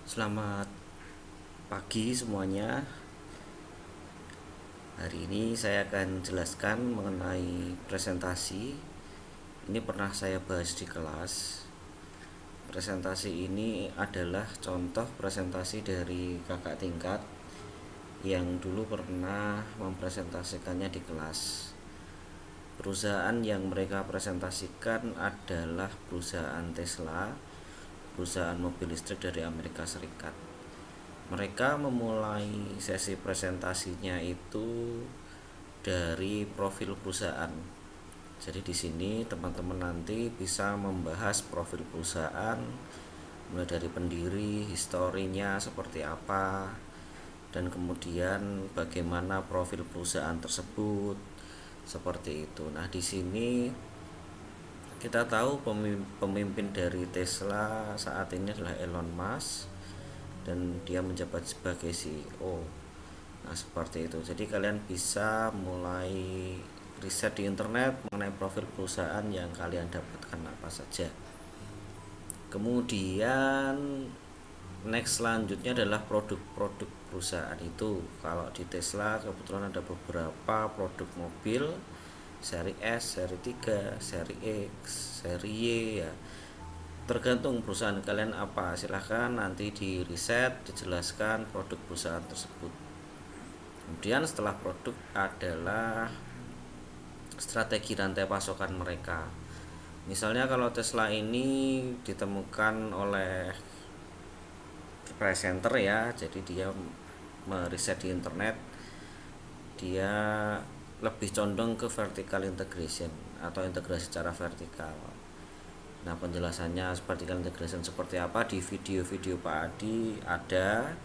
Selamat pagi semuanya. Hari ini saya akan jelaskan mengenai presentasi. Ini pernah saya bahas di kelas. Presentasi ini adalah contoh presentasi dari kakak tingkat yang dulu pernah mempresentasikannya di kelas. Perusahaan yang mereka presentasikan adalah perusahaan Tesla, perusahaan mobil listrik dari Amerika Serikat. Mereka memulai sesi presentasinya itu dari profil perusahaan. Jadi di sini teman-teman nanti bisa membahas profil perusahaan, mulai dari pendiri, historinya seperti apa, dan kemudian bagaimana profil perusahaan tersebut, seperti itu. Nah, di sini kita tahu pemimpin dari Tesla saat ini adalah Elon Musk dan dia menjabat sebagai CEO. Nah, seperti itu. Jadi kalian bisa mulai riset di internet mengenai profil perusahaan yang kalian dapatkan apa saja. Kemudian next selanjutnya adalah produk-produk perusahaan itu. Kalau di Tesla kebetulan ada beberapa produk mobil seri S, seri 3, seri X, seri Y ya. Tergantung perusahaan kalian apa, silahkan nanti di riset dijelaskan produk perusahaan tersebut. Kemudian setelah produk adalah strategi rantai pasokan mereka. Misalnya kalau Tesla ini ditemukan oleh presenter ya, jadi dia meriset di internet, dia lebih condong ke vertical integration atau integrasi secara vertikal. Nah, penjelasannya vertical integration seperti apa di video-video Pak Adi ada,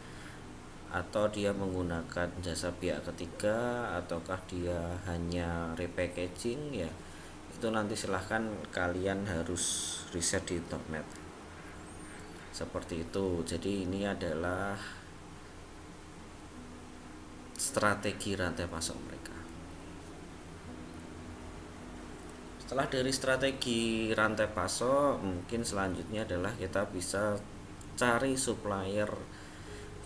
atau dia menggunakan jasa pihak ketiga ataukah dia hanya repackaging ya. Itu nanti silahkan kalian harus riset di internet. Seperti itu. Jadi ini adalah strategi rantai pasok mereka. Setelah dari strategi rantai pasok, mungkin selanjutnya adalah kita bisa cari supplier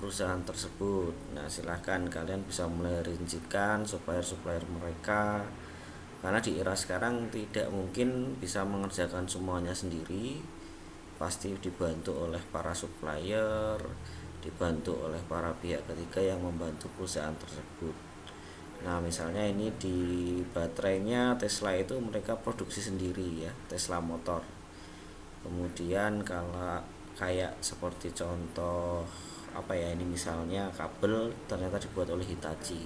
perusahaan tersebut. Nah, silahkan kalian bisa mulai rincikan supplier-supplier mereka, karena di era sekarang tidak mungkin bisa mengerjakan semuanya sendiri. Pasti dibantu oleh para supplier, dibantu oleh para pihak ketiga yang membantu perusahaan tersebut. Nah, misalnya ini di baterainya Tesla itu mereka produksi sendiri ya, Tesla motor. Kemudian kalau kayak seperti contoh apa ya, ini misalnya kabel ternyata dibuat oleh Hitachi.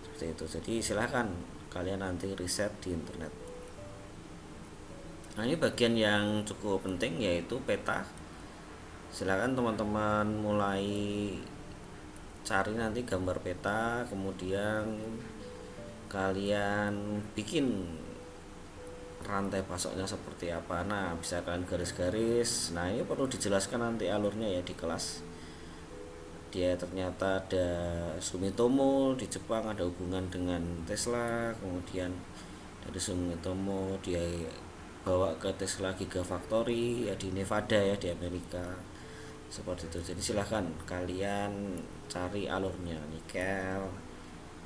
Seperti itu. Jadi silahkan kalian nanti riset di internet. Nah, ini bagian yang cukup penting yaitu peta. Silakan teman-teman mulai cari nanti gambar peta, kemudian kalian bikin rantai pasoknya seperti apa. Nah, bisa kalian garis-garis. Nah, ini perlu dijelaskan nanti alurnya ya di kelas. Dia ternyata ada Sumitomo di Jepang, ada hubungan dengan Tesla, kemudian dari Sumitomo dia bawa ke Tesla Gigafactory ya di Nevada ya di Amerika, seperti itu. Jadi silahkan kalian cari alurnya. Nikel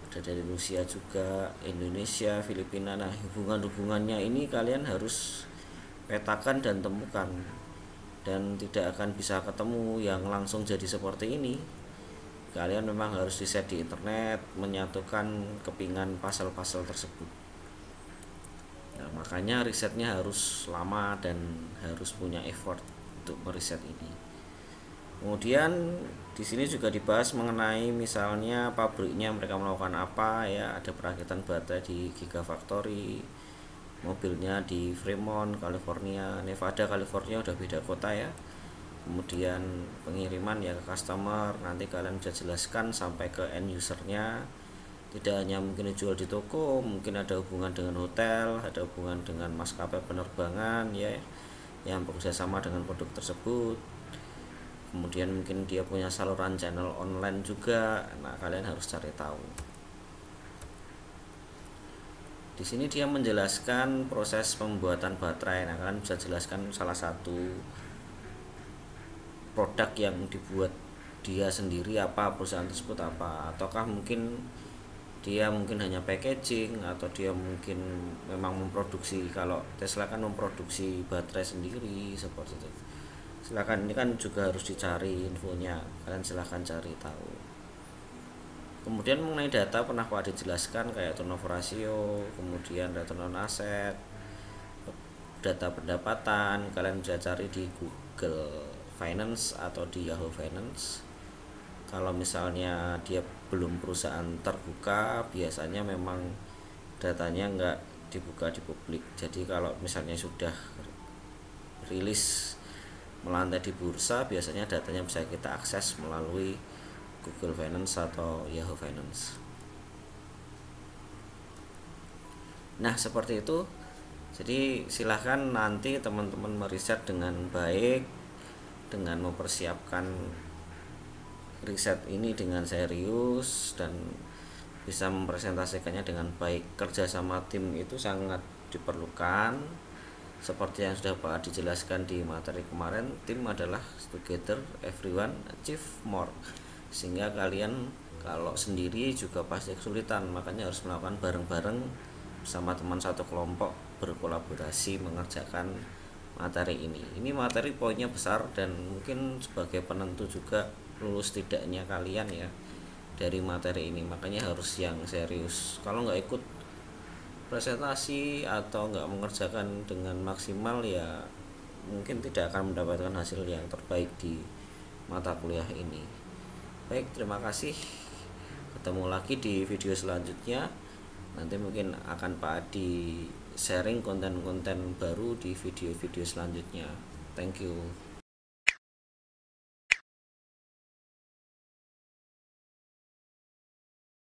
ada dari Rusia juga, Indonesia, Filipina. Nah, hubungannya ini kalian harus petakan dan temukan, dan tidak akan bisa ketemu yang langsung jadi seperti ini. Kalian memang harus riset di internet, menyatukan kepingan pasal-pasal tersebut. Nah, makanya risetnya harus lama dan harus punya effort untuk meriset ini. Kemudian di sini juga dibahas mengenai misalnya pabriknya mereka melakukan apa ya, ada perakitan baterai di Gigafactory, mobilnya di Fremont, California, Nevada, California udah beda kota ya. Kemudian pengiriman ya ke customer, nanti kalian bisa jelaskan sampai ke end usernya. Tidak hanya mungkin dijual di toko, mungkin ada hubungan dengan hotel, ada hubungan dengan maskapai penerbangan ya, yang bekerja sama dengan produk tersebut. Kemudian mungkin dia punya saluran channel online juga. Nah, kalian harus cari tahu. Di sini dia menjelaskan proses pembuatan baterai. Nah, kalian bisa jelaskan salah satu produk yang dibuat dia sendiri apa, perusahaan tersebut apa, ataukah mungkin dia mungkin hanya packaging, atau dia mungkin memang memproduksi. Kalau Tesla kan memproduksi baterai sendiri seperti itu. Silakan, ini kan juga harus dicari infonya, kalian silahkan cari tahu. Kemudian mengenai data pernah Pak Ade jelaskan kayak turnover ratio, kemudian return on asset, data pendapatan, kalian bisa cari di Google Finance atau di Yahoo Finance. Kalau misalnya dia belum perusahaan terbuka, biasanya memang datanya nggak dibuka di publik. Jadi kalau misalnya sudah rilis melantai di bursa, biasanya datanya bisa kita akses melalui Google Finance atau Yahoo Finance. Nah seperti itu. Jadi silahkan nanti teman-teman meriset dengan baik, dengan mempersiapkan riset ini dengan serius dan bisa mempresentasikannya dengan baik. Kerja sama tim itu sangat diperlukan. Seperti yang sudah Pak dijelaskan di materi kemarin, tim adalah together everyone achieve more. Sehingga kalian kalau sendiri juga pasti kesulitan, makanya harus melakukan bareng-bareng bersama teman satu kelompok, berkolaborasi mengerjakan materi ini. Ini materi poinnya besar dan mungkin sebagai penentu juga lulus tidaknya kalian ya dari materi ini, makanya harus yang serius. Kalau nggak ikut presentasi atau nggak mengerjakan dengan maksimal, ya mungkin tidak akan mendapatkan hasil yang terbaik di mata kuliah ini. Baik, terima kasih, ketemu lagi di video selanjutnya. Nanti mungkin akan Pak Adi sharing konten-konten baru di video-video selanjutnya. Thank you.